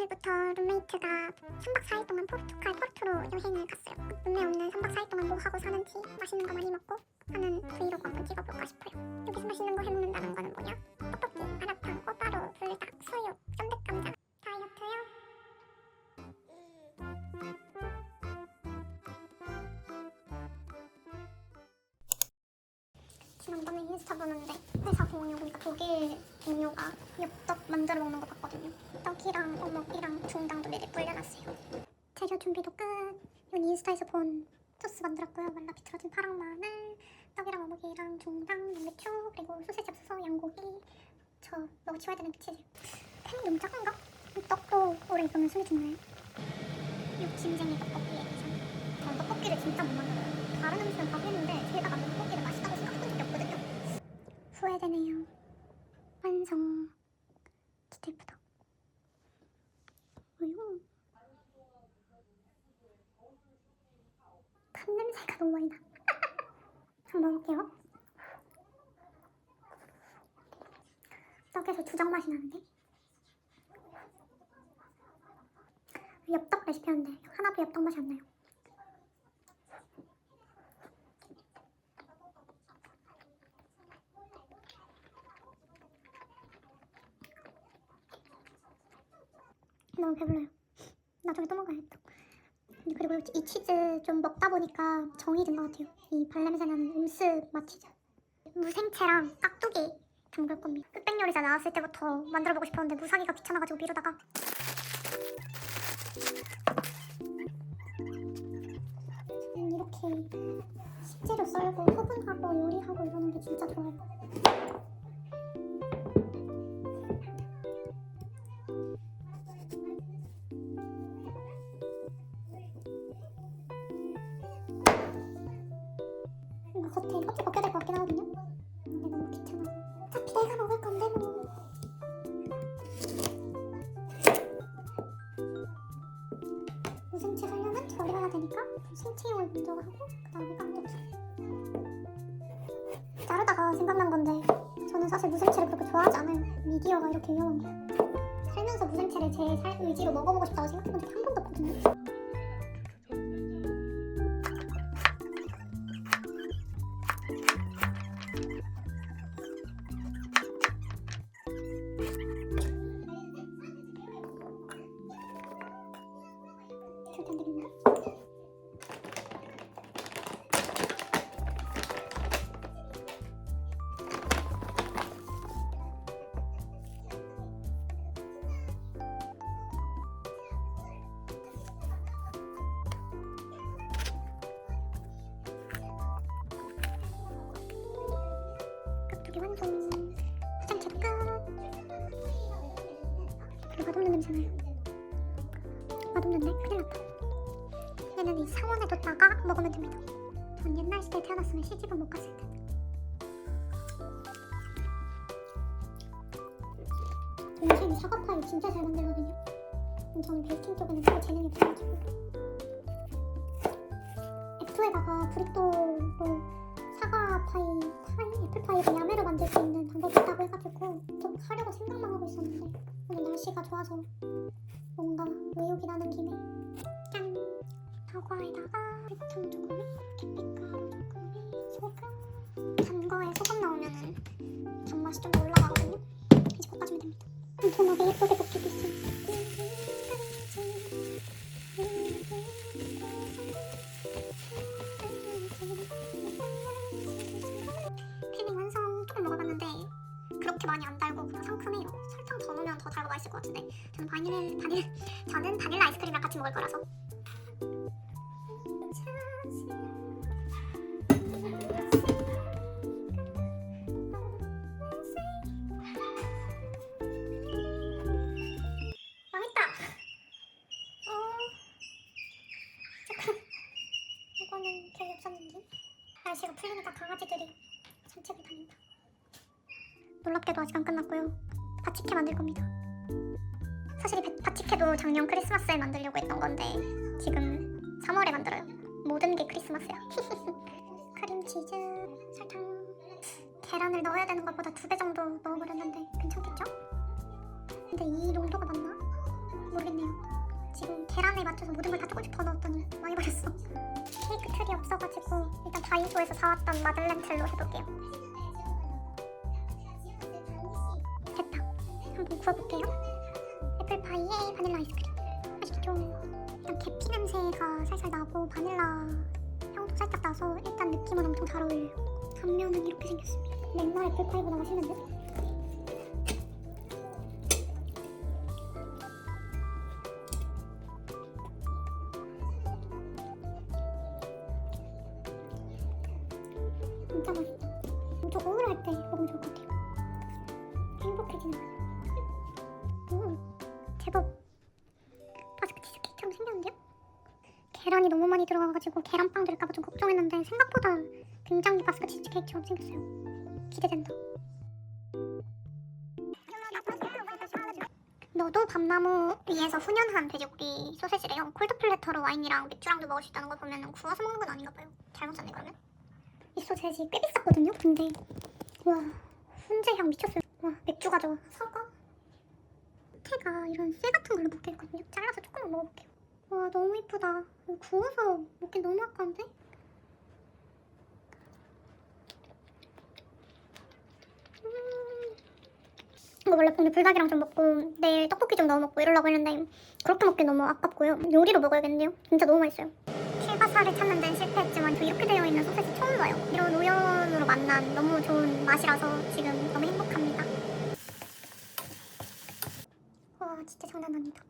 오늘부터 룸메이트가 3박 4일 동안 포르투로 여행을 갔어요. 룸메 없는 3박 4일 동안 뭐 하고 사는지 맛있는 거 많이 먹고 하는 브이로그 한번 찍어볼까 싶어요. 여기서 맛있는 거 해먹는다는 거는 뭐냐? 떡볶이, 마라탕, 꼬바로, 불닭, 수육, 쫀득감자. 다이어트요? 지난번에 인스타 보는데 회사 동료 보니까 독일 동료가 엽떡 만들어 먹는 거 봤거든요. 떡이랑 어묵이랑 중당도 미리 불려놨어요. 재료 준비도 끝. 이건 인스타에서 본 소스 만들었고요. 말라 비틀어진 파랑 마늘, 떡이랑 어묵이랑 중당, 양배추, 그리고 소세지 없어서 양고기. 저 먹어 치워야 되는 치즈. 팬이 너무 작은가? 이 떡도 오래 익으면 숨이 죽네. 욕심쟁이 떡볶이에 저는 떡볶이를 진짜 못 만들어요. 다른 음식은 다 했는데 제가 만든 떡볶이를 맛있다고 생각한 적이 없거든요. 후회되네요. 완성. 진짜 예쁘다. 우유. 간 냄새가 너무 많이 나. 한번 먹어볼게요. 떡에서 주정 맛이 나는데? 엽떡 레시피였는데 하나도 엽떡 맛이 안 나요. 너무 배불러요. 나중에 또 먹어야겠다. 그리고 이 치즈 좀 먹다 보니까 정이 든 것 같아요. 이 발냄새 나는 음스 맛 치즈. 무생채랑 깍두기 담글 겁니다. 흑백 요리사 나왔을 때부터 만들어보고 싶었는데 무사기가 귀찮아가지고 미루다가. 이렇게 식재료 썰고 소분하고 요리하고 이러는 게 진짜 좋아요. 겉에 벗겨야 될 것 같긴 하거든요. 근데 너무 귀찮아. 어차피 내가 먹을 건데 뭐. 무생채 하려면 절여야 되니까 무생채용을 먼저 하고 그 다음에 깍두기. 자르다가 생각난 건데 저는 사실 무생채를 그렇게 좋아하지 않아요. 미디어가 이렇게 위험한 거예요. 살면서 무생채를 제 의지로 먹어보고 싶다고 생각해본 적이 한 번도 없거든요. 절대 안 되겠나? 깍두기 완성. 포장체 끝. 별로 맛없는 냄새 나요. 맛없는데? 큰일 났다. 얘는 이 상온에 뒀다가 먹으면 됩니다. 전 옛날 시대에 태어났으면 시집은 못 갔을 듯. 동생이 사과파이 진짜 잘 만들거든요. 저는 베이킹 쪽에는 별로 재능이 없어가지고. F에다가 브리또로 사과파이, 애플파이를 야매로 만들 수 있는 방법이 있다고 해가지고 좀 하려고 생각만 하고 있었는데 오늘 날씨가 좋아서 뭔가 의욕이 나는 김에 짠! 사과에다가 설탕 조금에 계피가루 조금에 소금. 단 거에 소금 넣으면은 단맛이 좀 올라가거든요. 이제 볶아주면 됩니다. 꼼꼼하게 예쁘게 볶이고 있습니다. 푸딩 완성. 조금 먹어봤는데 그렇게 많이 안 달고 그냥 상큼해요. 설탕 더 넣으면 더 달고 맛있을 것 같은데 저는 바닐라 아이스크림이랑 같이 먹을 거라서. 망했다. 잠깐. 이거는 별로 없었는데. 날씨가 풀리니까 강아지들이 산책을 다닌다. 놀랍게도 아직 안 끝났고요. 바치케 만들 겁니다. 사실 이 바치케도 작년 크리스마스에 만들려고 했던 건데 지금 3월에 만들어요. 모든 게 크리스마스야. 크림치즈, 설탕, 계란을 넣어야 되는 것보다 2배 정도 넣어버렸는데 괜찮겠죠? 근데 이 농도가 맞나? 모르겠네요. 모르겠네요. 지금 계란에 맞춰서 모든 걸 다 조금씩 더 넣었더니 많이 버렸어. 케이크 틀이 없어가지고 일단 다이소에서 사왔던 마들렌 틀로 해볼게요. 됐다. 한번 구워볼게요. 애플파이에 바닐라 아이스크림. 맛있죠? 일단 계피 냄새가 살살 나고 바닐라 향도 살짝 나서 일단 느낌은 엄청 잘 어울려요. 단면은 이렇게 생겼습니다. 맨날 애플파이보다 맛있는데? 진짜 맛있다. 저 우울할 때 먹으면 좋을 것 같아요. 행복해지는 맛. 제법 바스크 치즈케이크처럼 생겼는데요? 계란이 너무 많이 들어가가지고 계란빵 될까봐 좀 걱정했는데 생각보다 굉장히 바스크 치즈케이크처럼 생겼어요. 기대된다. 너도 밤나무 위에서 훈연한 돼지고기 소세지래요. 콜드 플래터로 와인이랑 맥주랑도 먹을 수 있다는 걸 보면 구워서 먹는 건 아닌가 봐요. 잘못 샀네 그러면. 이 소세지 꽤 비쌌거든요. 근데 와 훈제향 미쳤어요. 와 맥주가 좋아. 사과? 태가 이런 쇠 같은 걸로 먹게 했거든요. 잘라서 조금만 먹어볼게요. 와 너무 이쁘다. 구워서 먹기 너무 아까운데? 이거 원래 오늘 불닭이랑 좀 먹고 내일 떡볶이 좀 넣어 먹고 이러려고 했는데 그렇게 먹기 너무 아깝고요. 요리로 먹어야겠는데요. 진짜 너무 맛있어요. 실바사를 찾는 데는 실패했지만 이렇게 되어 있는 소세지 처음 봐요. 이런 우연으로 만난 너무 좋은 맛이라서 지금 너무 행복합니다. 와 진짜 장난 아니다.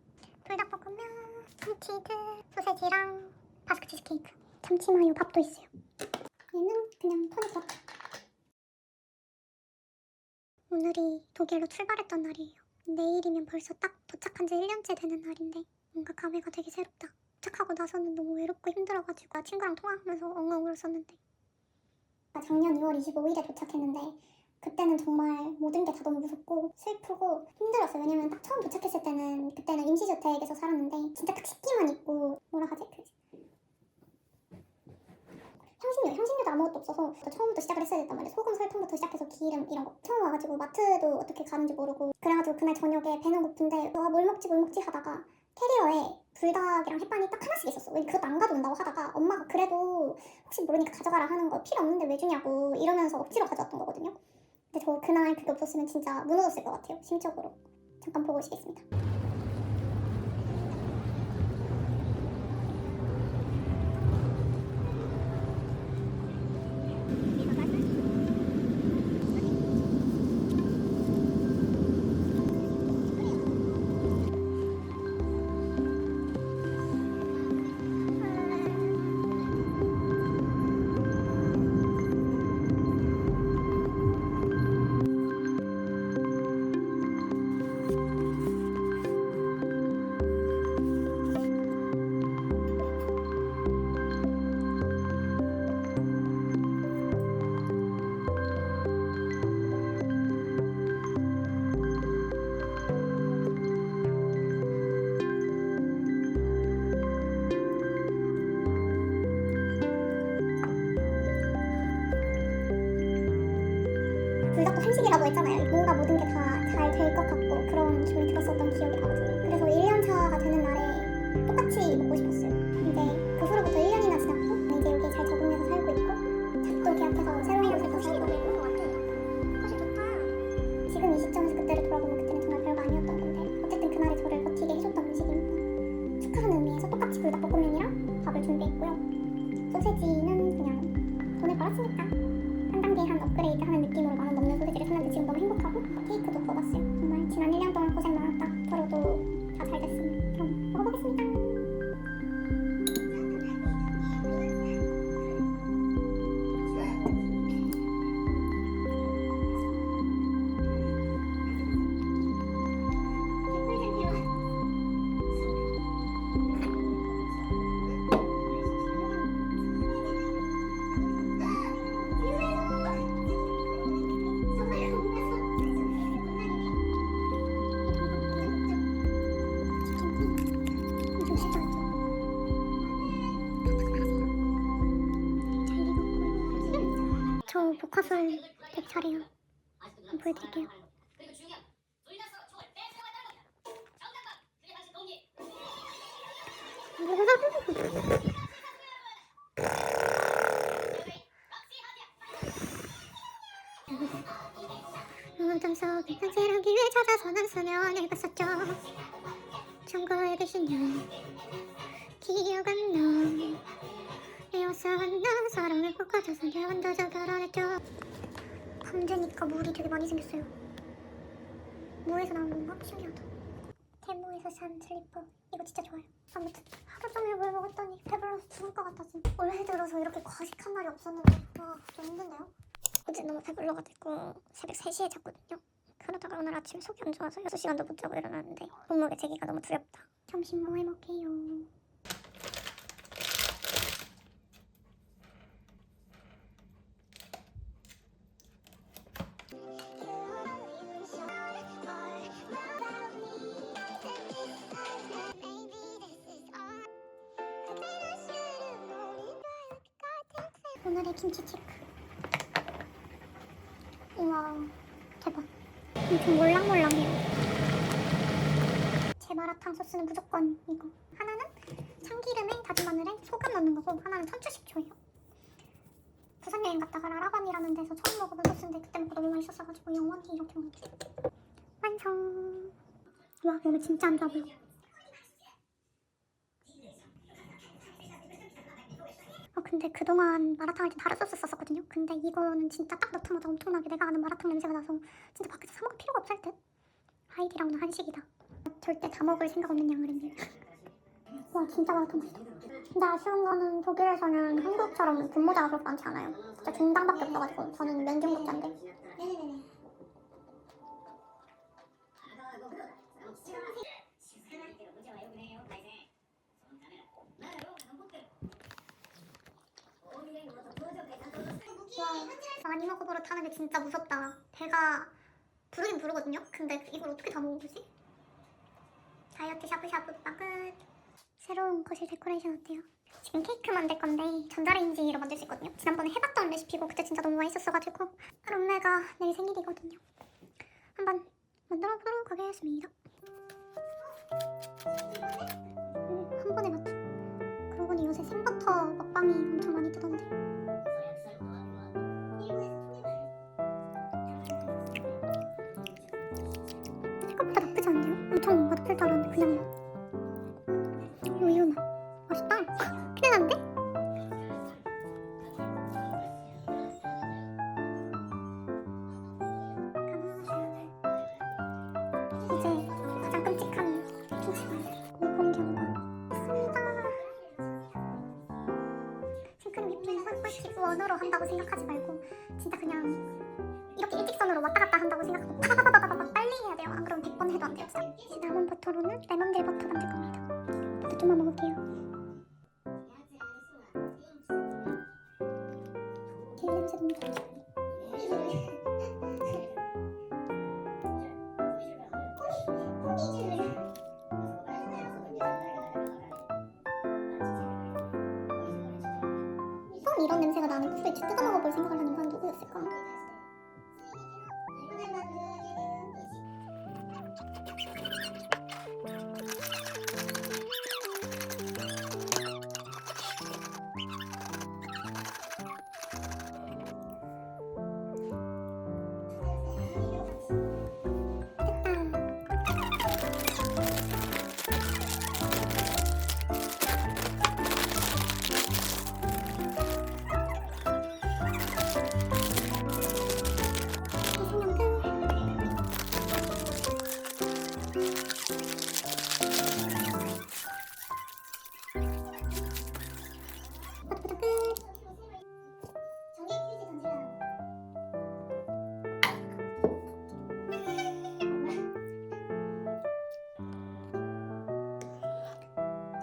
불닭볶음면, 참치즈, 소세지랑 바스크 치즈케이크. 참치마요 밥도 있어요. 얘는 그냥 토닉밥. 오늘이 독일로 출발했던 날이에요. 내일이면 벌써 딱 도착한 지 1년째 되는 날인데 뭔가 감회가 되게 새롭다. 도착하고 나서는 너무 외롭고 힘들어가지고 친구랑 통화하면서 엉엉 울었었는데 작년 2월 25일에 도착했는데 그때는 정말 모든 게 다 너무 무섭고 슬프고 힘들었어요. 왜냐면 딱 처음 도착했을 때는 그때는 임시주택에서 살았는데 진짜 딱 식기만 있고 뭐라 하지? 향신료도 아무것도 없어서 처음부터 시작을 했어야 됐단 말이에요. 소금, 설탕부터 시작해서 기름 이런 거. 처음 와가지고 마트도 어떻게 가는지 모르고 그래가지고 그날 저녁에 배는 고픈데 뭘 먹지 하다가 캐리어에 불닭이랑 햇반이 딱 하나씩 있었어. 왜 그것도 안 가져온다고 하다가 엄마가 그래도 혹시 모르니까 가져가라 하는 거 필요 없는데 왜 주냐고 이러면서 억지로 가져왔던 거거든요. 근데 저 그날 그게 없었으면 진짜 무너졌을 것 같아요. 심적으로. 잠깐 보고 오시겠습니다. 불닭도 한식이라고 했잖아요. 뭔가 모든 게 다 잘 될 것 같고 그런 기분이 들었었던 기억이 나거든요. 그래서 1년차가 되는 날에 똑같이 먹고 싶었어요. 근데 그 후로부터 1년이나 지났고 이제 여기 잘 적응해서 살고 있고 잡도 계약해서 새로운 곳에서 살고 있고 사실 좋다. 지금 이 시점에서 그때를 돌아보면 그때는 정말 별거 아니었던 건데 어쨌든 그날이 저를 버티게 해줬던 음식이니까 축하하는 의미에서 똑같이 불닭볶음면이랑 밥을 준비했고요. 소세지는 그냥 돈을 벌었으니까 한 단계 한 업그레이드 하는 느낌으로 10,000원 넘는 소세지를 샀는데 지금 너무 행복하고 케이크도 구워봤어요. 정말 지난 1년 동안 고생 많았다. 앞으로도 다 잘 됐으면 그럼 먹어보겠습니다. 저 복화술 되게 잘해요. 한번 보여드릴게요. 어둠 속에 편지를 기회 찾아서는 수면을 봤었죠. 청구해 주시는 기억은 너 에어서 만난 사랑을 꺾어줘서 내 혼자서 결혼했죠. 밤새니까 물이 되게 많이 생겼어요. 무에서 나오는 건가? 신기하다. 대모에서 산 슬리퍼 이거 진짜 좋아요. 아무튼 하루 종일 물 먹었더니 배불러서 죽을 것 같아 진짜. 올해 들어서 이렇게 과식한 날이 없었는데 좀 힘든데요? 어제 너무 배불러가지고 새벽 3시에 잤거든요. 그러다가 오늘 아침에 속이 안 좋아서 6시간도 못 자고 일어났는데 몸무게 재기가 너무 두렵다. 점심 뭐 해먹게요? 오늘의 김치 체크. 우와 대박. 엄청 몰랑몰랑해요. 제 마라탕 소스는 무조건 이거. 하나는 참기름에 다진 마늘에 소금 넣는 거고 하나는 천추식초예요. 부산 여행 갔다가 라라반이라는 데서 처음 먹어본 소스인데 그때 먹고 너무 맛있었어가지고 영원히 이렇게 먹을게요. 완성. 와 몸에 진짜 안 좋아 보여. 근데 그동안 마라탕 할 때 다른 소스 썼었거든요. 근데 이거는 진짜 딱 넣자마자 엄청나게 내가 아는 마라탕 냄새가 나서 진짜 밖에서 사 먹을 필요가 없을 듯. 하이디랑은 한식이다. 절대 다 먹을 생각 없는 양으로는. 와 진짜 마라탕 맛있다. 근데 아쉬운 거는 독일에서는 한국처럼 분모자가 그렇게 많지 않아요. 진짜 중당밖에 없어가지고 저는 면 중독자인데. 네네네. 와 많이 먹어보러 타는 게 진짜 무섭다. 배가 부르긴 부르거든요. 근데 이걸 어떻게 다 먹어보지? 다이어트 샤브샤브바 끝. 새로운 거실 데코레이션 어때요? 지금 케이크 만들 건데 전자레인지로 만들 수 있거든요. 지난번에 해봤던 레시피고 그때 진짜 너무 맛있었어가지고 룸메가 내일 생일이거든요. 한번 만들어 보도록 하겠습니다. 한 번에 맞춰. 그러고 보니 요새 생버터 먹방이 엄청 많이 뜨던데. 생각보다 나쁘지 않네요. 엄청 맛없을 줄 알았는데 그냥 우유 맛. 맛있다. 큰일 났는데? 이제 가장 끔찍한 김치만 공경과 있습니다. 싱크림 휘핑을 꿀팁 원으로 한다고 생각하지 말고 진짜 그냥 이렇게 일직선으로 왔다 갔다 한다고 생각하고 파바바바바바 빨리 해야 돼요. 안 그러면 100번 해도 안 돼요. 이제 남은 버터로는 레몬들 버터 만들 겁니다. 버터 좀만 먹을게요. 길 냄새 너무 좋지. 처음 이런 냄새가 나는 푸드에 뜯어 먹어볼 생각을 하는 건 누구였을까?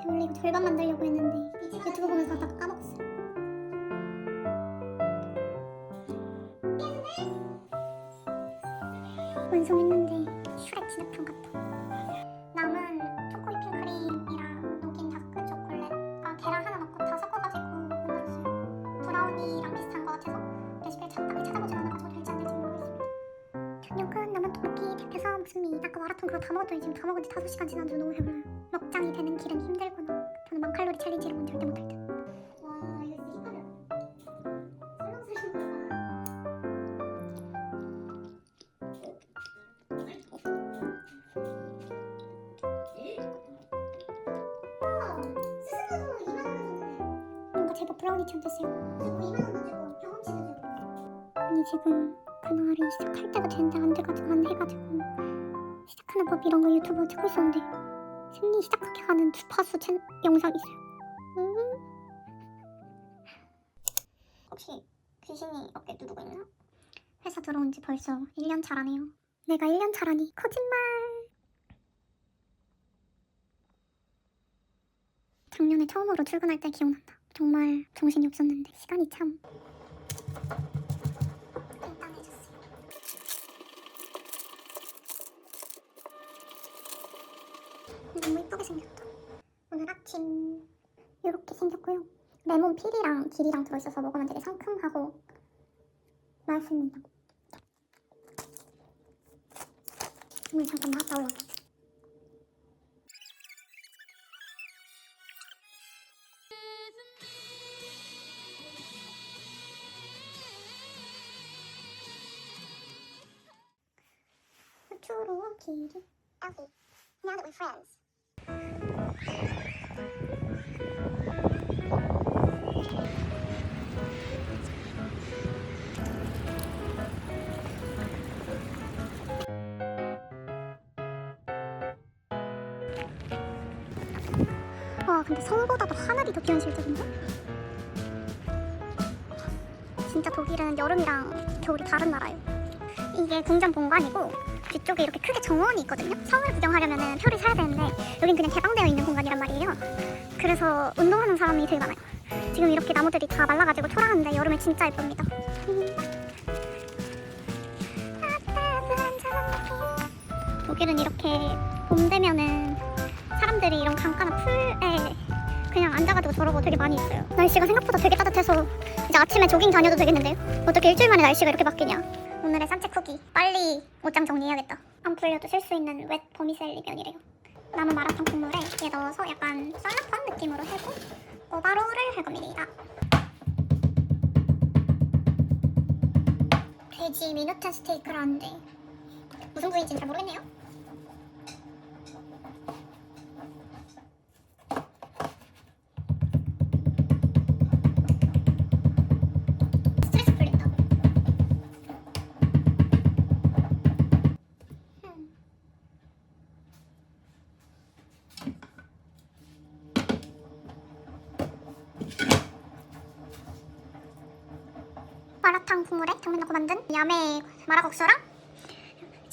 원래 이거 절반 만들려고 했는데 유튜브 보면서 하다가 까먹었어요. 완성했는데 슈렉 진흙탕 같아. 남은 초코 휘핑크림이랑 녹인 다크 초콜릿 계란 하나 넣고 다 섞어가지고 만들었어요. 브라우니랑 비슷한 것 같아서 레시피를 찾아보진 않아가지고 될지 안 될지 모르겠습니다. 저녁은 남은 떡볶이 대패서 먹습니다. 아까 마라톤 그거 다 먹었더니 지금 다 먹은 지 5시간 지났는데 너무 배불러요. 먹장이 되는 길은 힘들구나. 저는 저는 10,000칼로리 챌린지 이런 건 절대 못할 듯. 와 이거 진짜 힙하다. 스스로도 2만 원 줬는데 뭔가 제법 브라우니처럼 됐어요. 그리고 2만 원도 주고 경험치도 주고. 아니 지금 그날이 시작할 때가 됐는데 안 돼가지고 안 해가지고 시작하는 법 이런 거 유튜브 찍고 있었는데 생리 시작하게 하는 주파수 영상이 있어요. 혹시 귀신이 어깨 누르고 있나? 회사 들어온 지 벌써 1년 차라네요. 내가 1년 차라니 거짓말. 작년에 처음으로 출근할 때 기억난다. 정말 정신이 없었는데 시간이 참 간단해졌어요. 너무 이쁘게 생겼다. 오늘 아침 이렇게 생겼고요. 레몬 필이랑 길이랑 들어있어서 먹으면 되게 상큼하고 맛있습니다. 물 잠깐 나갔다 올라올게. 후추로 길이. Elfie, now that we're friends. 와 근데 성보다도 하늘이 더 귀한 실적인데? 진짜 독일은 여름이랑 겨울이 다른 나라예요. 이게 궁전 본관이고 뒤쪽에 이렇게 크게 정원이 있거든요. 성을 구경하려면 표를 사야 되는데 여긴 그냥 개방되어 있는 공간이란 말이에요. 그래서 운동하는 사람이 되게 많아요. 지금 이렇게 나무들이 다 말라가지고 초라한데 여름에 진짜 예쁩니다. 독일은 이렇게 봄 되면은 사람들이 이런 강가나 풀에 그냥 앉아가지고 저러고 되게 많이 있어요. 날씨가 생각보다 되게 따뜻해서 이제 아침에 조깅 다녀도 되겠는데요? 어떻게 일주일 만에 날씨가 이렇게 바뀌냐. 오늘의 산책 후기. 빨리 옷장 정리해야겠다. 안 풀려도 쓸 수 있는 웻 버미셀리 면이래요. 남은 마라탕 국물에 얘 넣어서 약간 썰라판 느낌으로 해고 꼬바로우를 할 겁니다. 돼지 미누텐 스테이크라는데 무슨 부위인지는 잘 모르겠네요. 스트레스 풀린다. 마라탕 국물에 당면 넣고 만든 야매 마라국수랑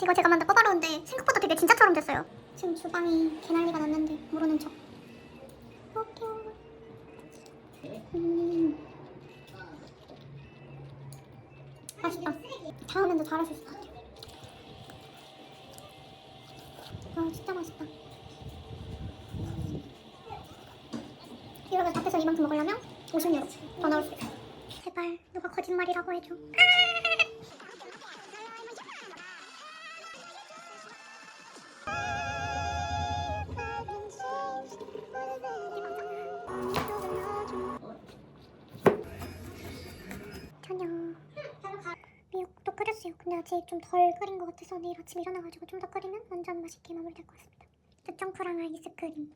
이거 제가 만든 꼬바로우인데 생각보다 되게 진짜처럼 됐어요. 지금 주방이 개난리가 났는데 모르는 척. 맛있다. 다음엔 더 잘할 수 있을 것 같아요. 아 진짜 맛있다. 이렇게 밖에서 이만큼 먹으려면 50유로 더 나올 수 있어. 제발 누가 거짓말이라고 해줘. 저녁 미역국도 끓였어요. 근데 아직 좀 덜 끓인 것 같아서 내일 아침 일어나가지고 좀 더 끓이면 완전 맛있게 마무리될 것 같습니다. 쭈청프랑 아이스크림.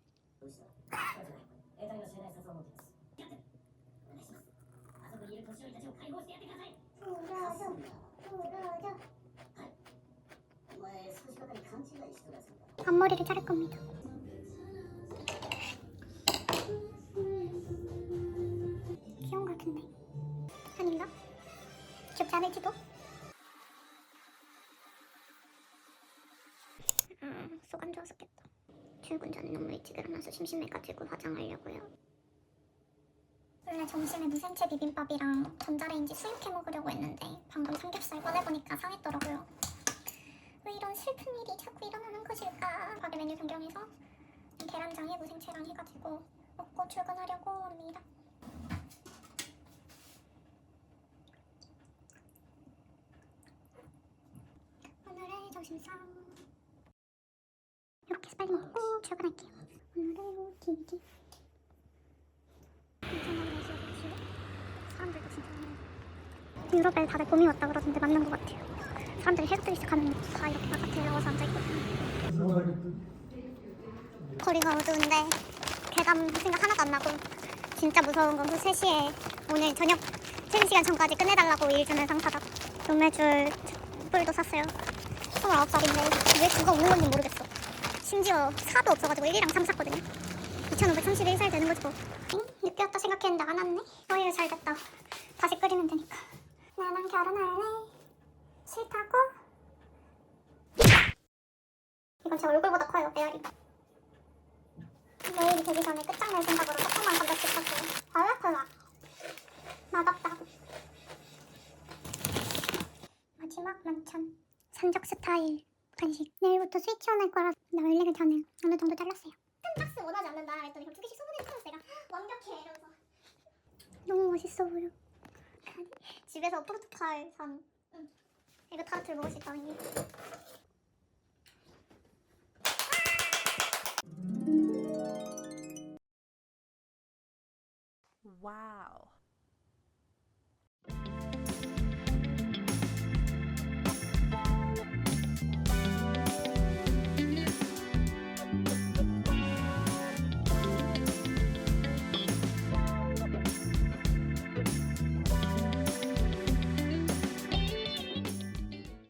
앞머리를 자를 겁니다. 귀여운 것 같은데 아닌가? 귀엽지 않을지도? 속 안 좋았었겠다. 출근 전에 너무 일찍 일어나서 심심해가지고 화장하려고요. 원래 점심에 무생채 비빔밥이랑 전자레인지 수육해 먹으려고 했는데 방금 삼겹살 꺼내보니까 상했더라고요. 왜 이런 슬픈 일이 자꾸 일어나는 것일까? 가게 메뉴 변경해서 계란장에 무생채랑 해가지고 먹고 출근하려고 합니다. 오늘의 점심상 이렇게 빨리 먹고 출근할게요. 오늘의 루틴 사람들도 진짜 많아요. 유럽에 다들 봄이 왔다 그러던데 맞는 것 같아요. 사람들이 해가 뜨기 시작하면 다 이렇게 바깥에 나와서 앉아있거든요. 거리가 어두운데 괴감 생각 하나도 안 나고 진짜 무서운 건 그 3시에 오늘 저녁 퇴근 시간 전까지 끝내달라고 일 주는 상사다. 눈매줄 뿔도 샀어요. 29살인데 왜 그거 없는 건지 모르겠어. 심지어 4도 없어가지고 1이랑 3 샀거든요. 2531살 되는 거지 뭐. 늦게 왔다 생각했는데 안 왔네. 오히려 잘 됐다. 다시 끓이면 되니까. 나랑 결혼할래? 싫다고? 이건 제 얼굴보다 커요, 메아리. 내일이 되기 전에 끝장낼 생각으로 조금만 건더씩 샀어요. 콜라. 맛없다. 마지막 만찬. 산적 스타일 간식. 내일부터 스위치온 할 거라 나 열리기 전에 어느 정도 잘랐어요. 큰 박스 원하지 않는다 했더니 그럼 2개씩 소분해주면서 내가 완벽해 이러면서. 너무 맛있어 보여. 집에서 포르투갈 산 이거 타르트를 먹을 수 있다는 게. Wow.